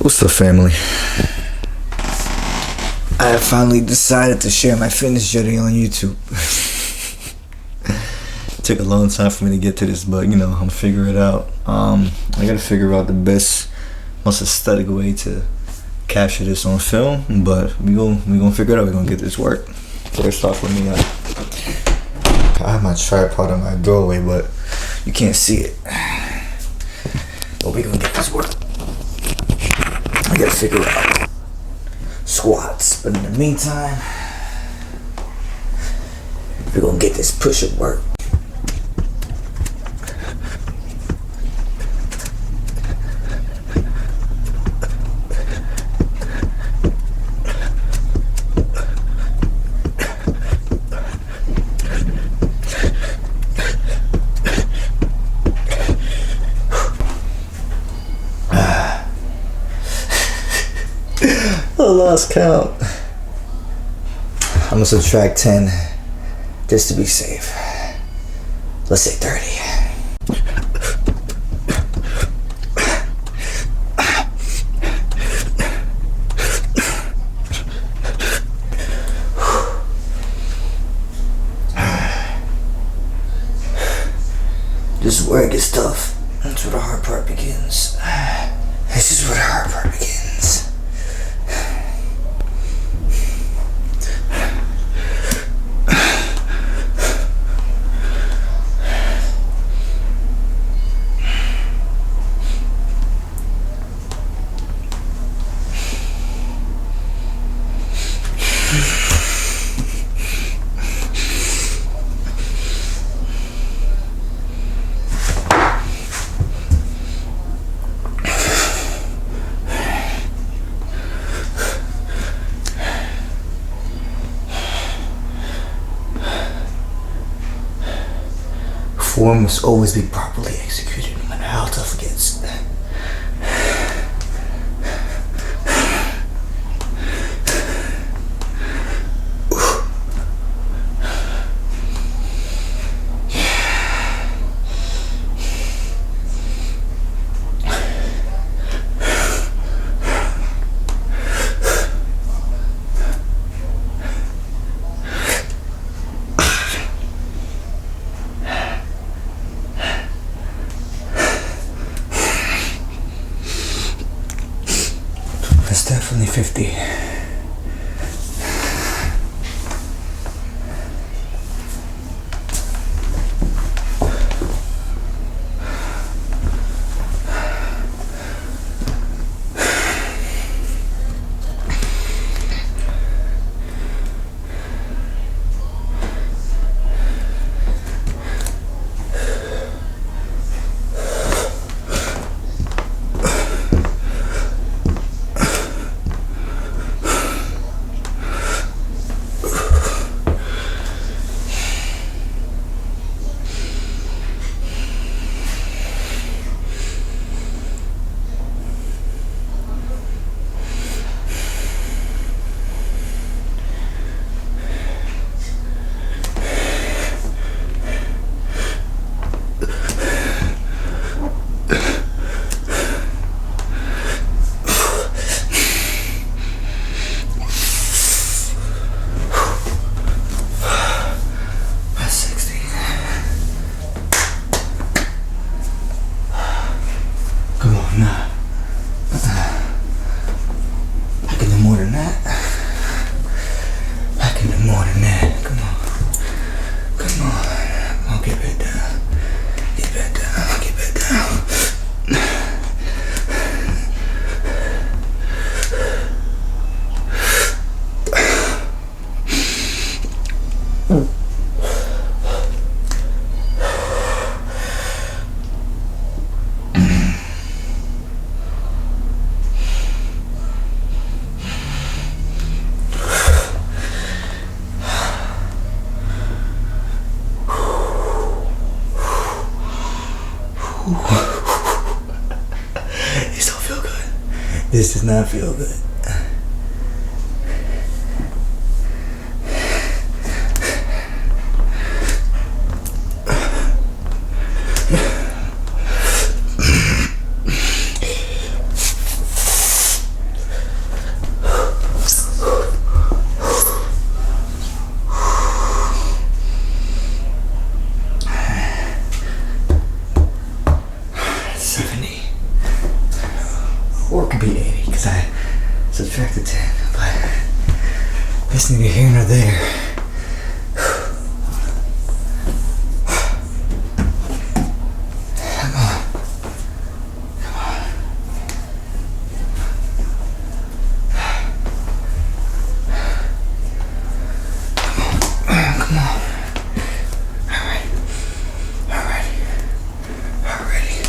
What's up, family? I have finally decided to share my fitness journey on YouTube. It took a long time for me to get to this, but I'm gonna figure it out. I gotta figure out the best, most aesthetic way to capture this on film, but we gonna figure it out. We're gonna get this work. First off, let me I have my tripod in my doorway, but you can't see it. But we gonna get this work. I gotta figure out squats, but in the meantime, we're gonna get this push-up work. I lost count. I'm gonna subtract 10 just to be safe. Let's say 30. This is where it gets tough. That's where the hard part begins. This is where the hard part begins. Form must always be properly executed, no matter how tough it gets. It's definitely 50. Nah. I can do more than that. I can do more than that. Come on. Come on. Come on, get back down. Get back down. Get back down. This don't feel good. This does not feel good. Or it could be 80 because I subtracted 10. But it's neither here nor there. Come on. Come on. Alright. Alright. Alrighty.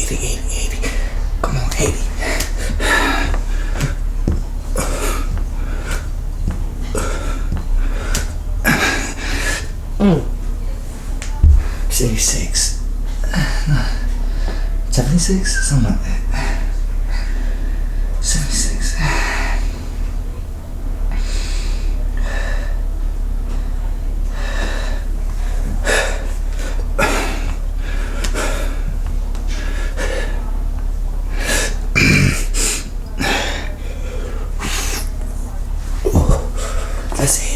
80. Come on, 80. It's 86. 76? Something like that. 76. That's 80.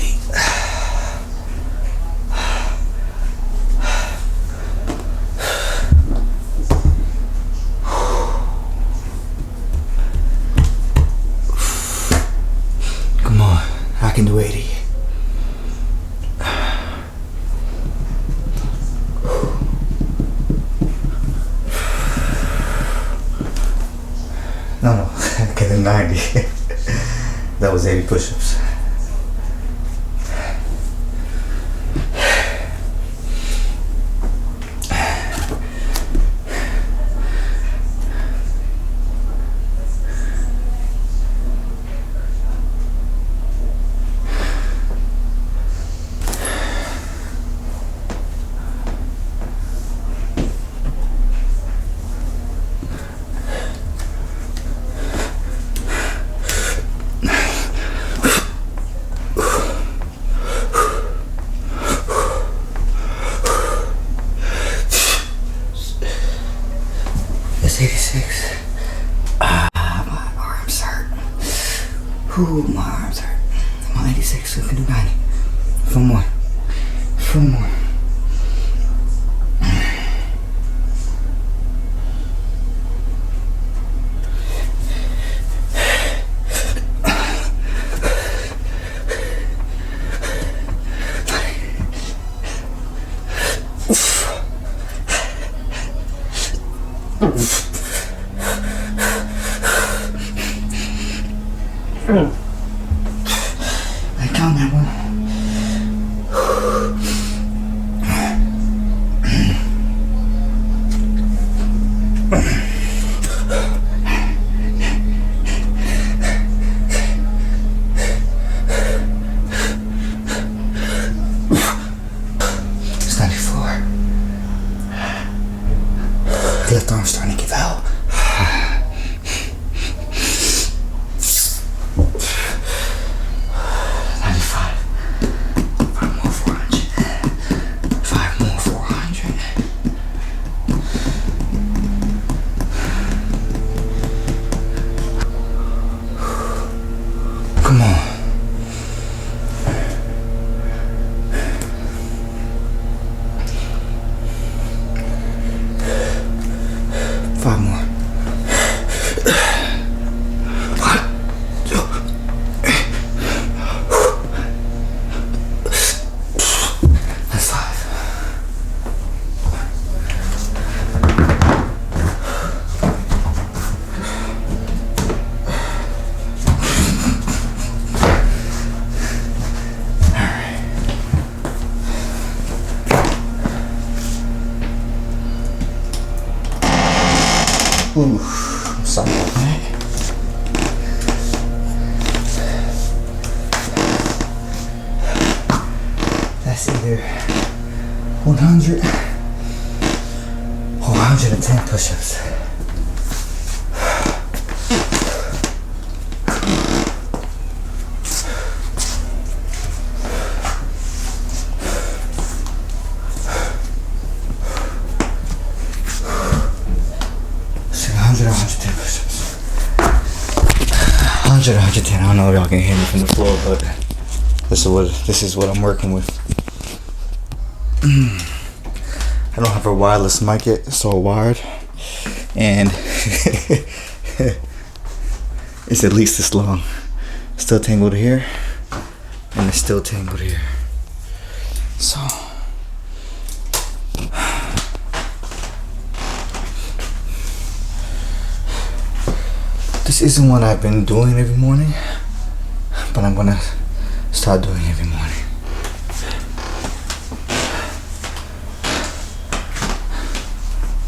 Come on, I can do 80. No, I can do 90. That was 80 push-ups. It's 86. My arms hurt. Ooh, my arms hurt. I'm on 86, so I can do 90. 4 more. 4 more. I count that one. It's 94. The left arm's starting to give out. 95. 5 more 400. 5 more 400. Come on. 5 more. 1, 2. That's 5. Ooh, something like that. That's either 100 or 110 push-ups. So 100 or 110 push-ups. 100 or 110. I don't know if y'all can hear me from the floor, but this is what I'm working with. I don't have a wireless mic yet, it's all wired. and it's at least this long. Still tangled here, and it's still tangled here. So this isn't what I've been doing every morning, but I'm gonna start doing every morning.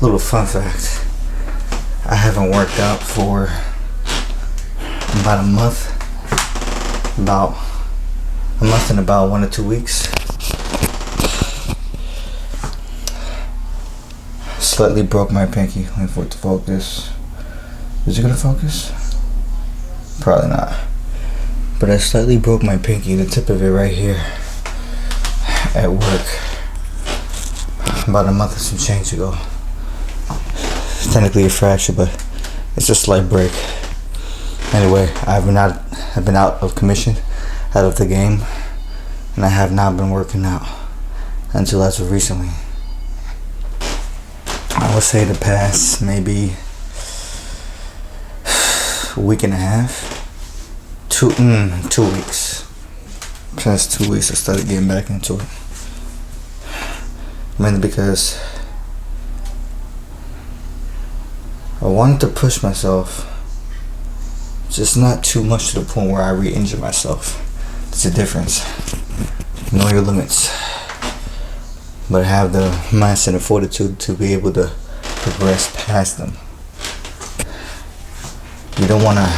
Little fun fact, I haven't worked out for about a month and about 1 or 2 weeks. Slightly broke my pinky. Waiting for it to focus. Is it gonna focus? Probably not. But I slightly broke my pinky, the tip of it right here, at work about a month or some change ago. It's technically a fracture, but it's a slight break. Anyway, I've been out of commission, out of the game, and I have not been working out until as of recently. I would say the past maybe a week and a half, 2 weeks. Past 2 weeks I started getting back into it. Mainly because I wanted to push myself, just not too much to the point where I re-injure myself. There's a difference. Know your limits, but have the mindset and fortitude to be able to progress past them. You don't want to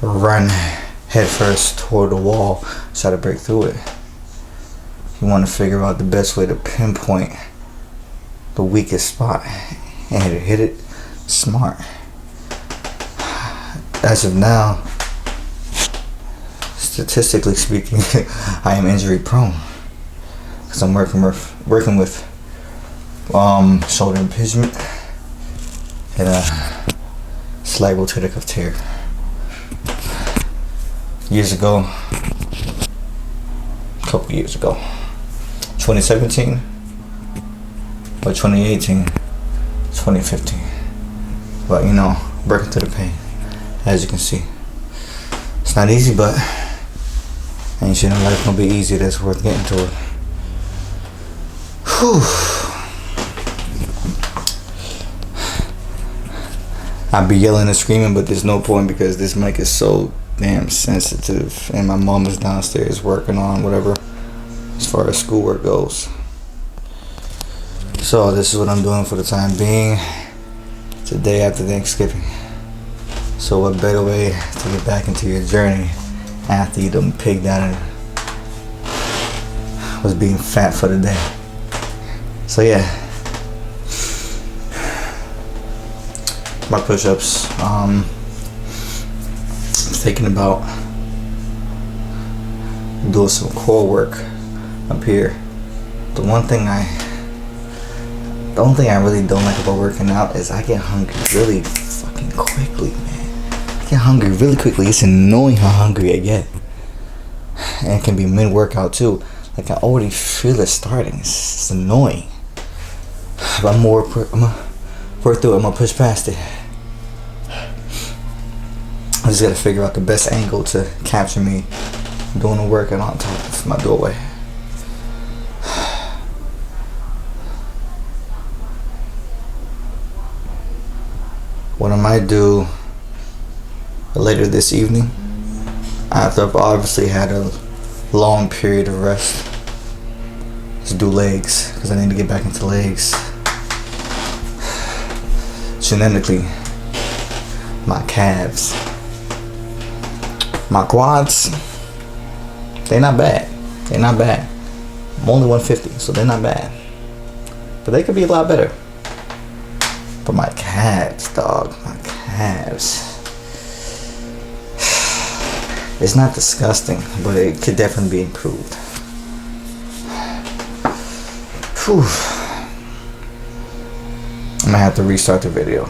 run headfirst toward the wall, try to break through it. You want to figure out the best way to pinpoint the weakest spot and hit it smart. As of now, statistically speaking, I am injury prone because I'm working with shoulder impingement and a slight rotator cuff tear. A couple years ago, 2017 or 2018, 2015. But working through the pain, as you can see. It's not easy, but ain't shit in life gonna be easy that's worth getting to it. Whew. I'd be yelling and screaming, but there's no point because this mic is so damn sensitive, and my mom is downstairs working on whatever as far as schoolwork goes. So this is what I'm doing for the time being. It's the day after Thanksgiving. So what better way to get back into your journey after you done pigged out and was being fat for the day. So yeah, my push-ups. I'm thinking about doing some core work up here. The only thing I really don't like about working out is I get hungry really fucking quickly, man. I get hungry really quickly. It's annoying how hungry I get. And it can be mid-workout too. Like I already feel it starting. It's annoying. But I'm gonna work through it. I'm gonna push past it. I just gotta figure out the best angle to capture me doing the workout on top of my doorway. What I might do later this evening, after I've obviously had a long period of rest, is do legs, because I need to get back into legs. Genetically, my calves, my quads, they're not bad. They're not bad. I'm only 150, so they're not bad. But they could be a lot better. But my calves, dog, my calves. It's not disgusting, but it could definitely be improved. Whew. I'm gonna have to restart the video.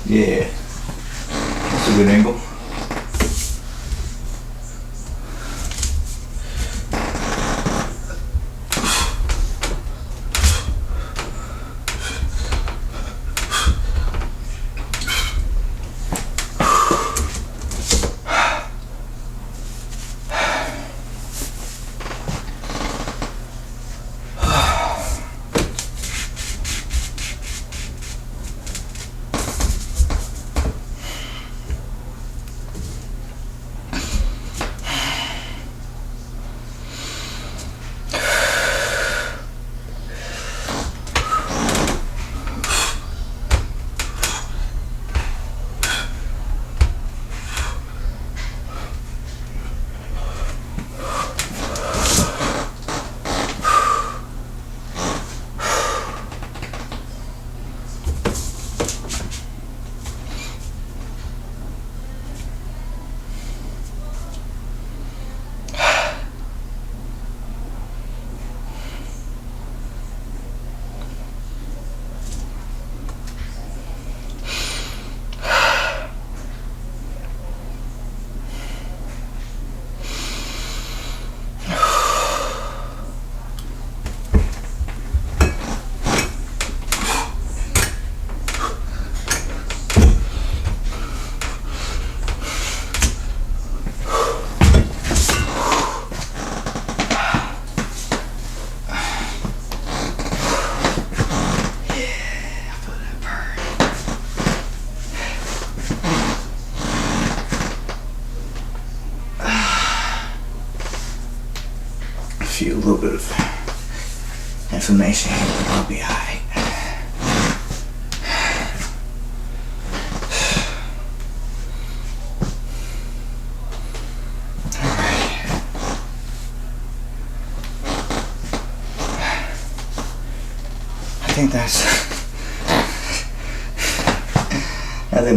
Yeah, that's a good angle. few, a little bit of inflammation here, but I'll be alright. I think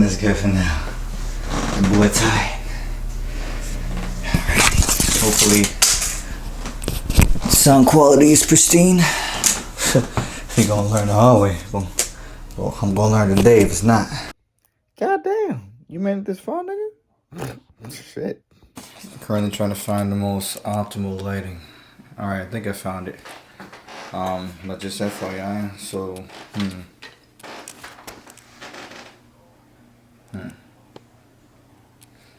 that's good for now. The boy tired. Hopefully sound quality is pristine. He gonna learn the hard way. Well, I'm gonna learn today if it's not. God damn, you made it this far, nigga? Shit. Currently trying to find the most optimal lighting. Alright, I think I found it. But just FYI, so,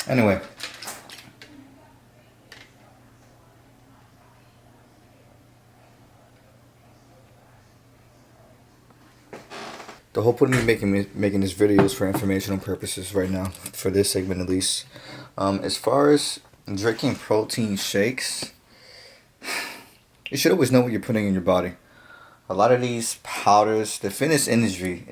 Anyway. The whole point of me making this video is for informational purposes right now, for this segment at least. As far as drinking protein shakes, you should always know what you're putting in your body. A lot of these powders, the fitness industry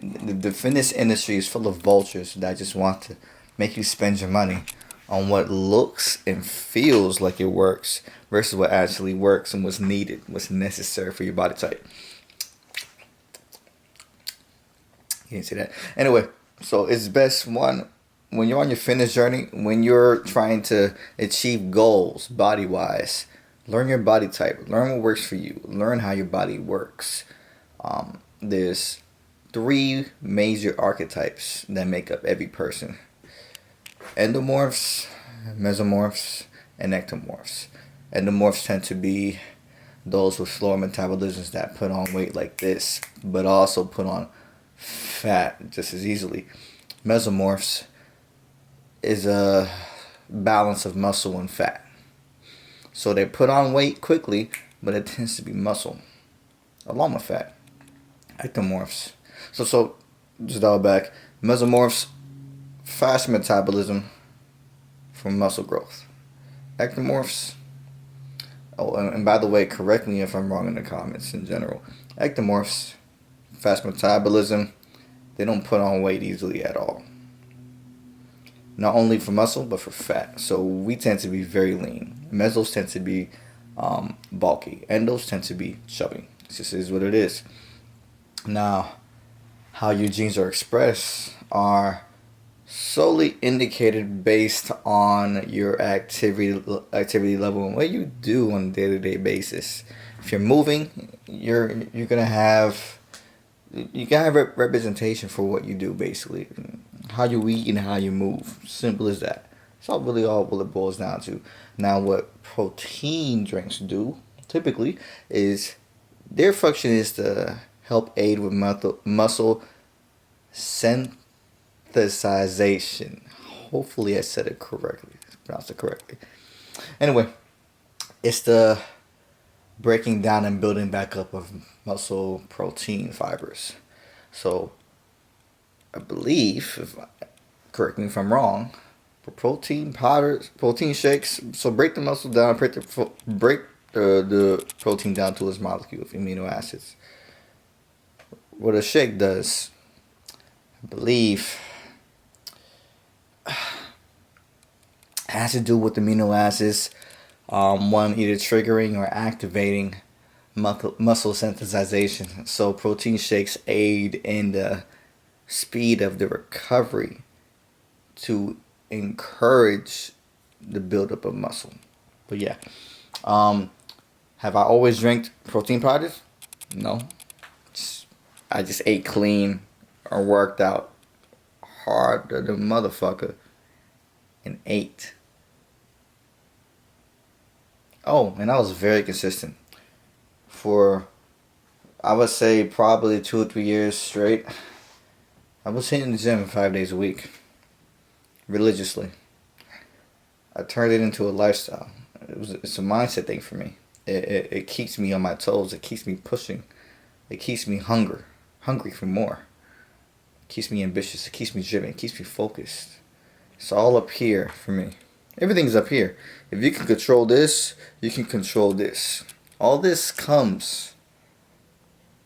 is full of vultures that just want to make you spend your money on what looks and feels like it works versus what actually works and what's needed, what's necessary for your body type. You can't see that. Anyway, so it's best when you're on your fitness journey, when you're trying to achieve goals body-wise, learn your body type. Learn what works for you. Learn how your body works. There's 3 major archetypes that make up every person. Endomorphs, mesomorphs, and ectomorphs. Endomorphs tend to be those with slower metabolisms that put on weight like this, but also put on fat just as easily. Mesomorphs is a balance of muscle and fat. So they put on weight quickly, but it tends to be muscle, along with fat. Ectomorphs. So just dial back. Mesomorphs, fast metabolism from muscle growth. Ectomorphs. Oh, and by the way, correct me if I'm wrong in the comments in general. Ectomorphs, fast metabolism. They don't put on weight easily at all. Not only for muscle, but for fat. So we tend to be very lean. Mesos tend to be bulky. Endos tend to be chubby. This just is what it is. Now, how your genes are expressed are solely indicated based on your activity level and what you do on a day-to-day basis. If you're moving, you're gonna have representation for what you do, basically. How you eat and how you move. Simple as that. It's all what it boils down to. Now, what protein drinks do, typically, is their function is to help aid with muscle synthesization. Hopefully I said it correctly. Pronounced it correctly. Anyway, it's the breaking down and building back up of muscle protein fibers. So I believe, correct me if I'm wrong, for protein powders, protein shakes, so break the muscle down, break the protein down to its molecule of amino acids. What a shake does, I believe, has to do with amino acids, one either triggering or activating muscle synthesization. So protein shakes aid in the speed of the recovery to encourage the buildup of muscle. But yeah, have I always drank protein powders? No. I just ate clean or worked out harder than motherfucker and ate. Oh, and I was very consistent for, I would say, probably 2 or 3 years straight. I was hitting the gym 5 days a week, religiously. I turned it into a lifestyle. It's a mindset thing for me. It keeps me on my toes. It keeps me pushing. It keeps me hungry for more. It keeps me ambitious. It keeps me driven. It keeps me focused. It's all up here for me. Everything's up here. If you can control this, you can control this. all this comes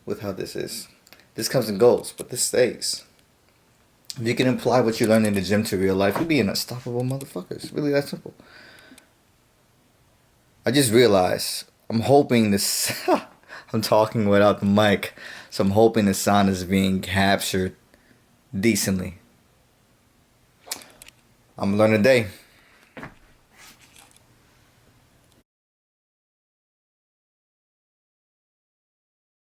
with how this is. This comes and goes, but this stays. If you can apply what you learn in the gym to real life, you'll be an unstoppable motherfucker. It's really that simple. I just realized, I'm hoping this, I'm talking without the mic, so I'm hoping the sound is being captured decently. I'm gonna learn today.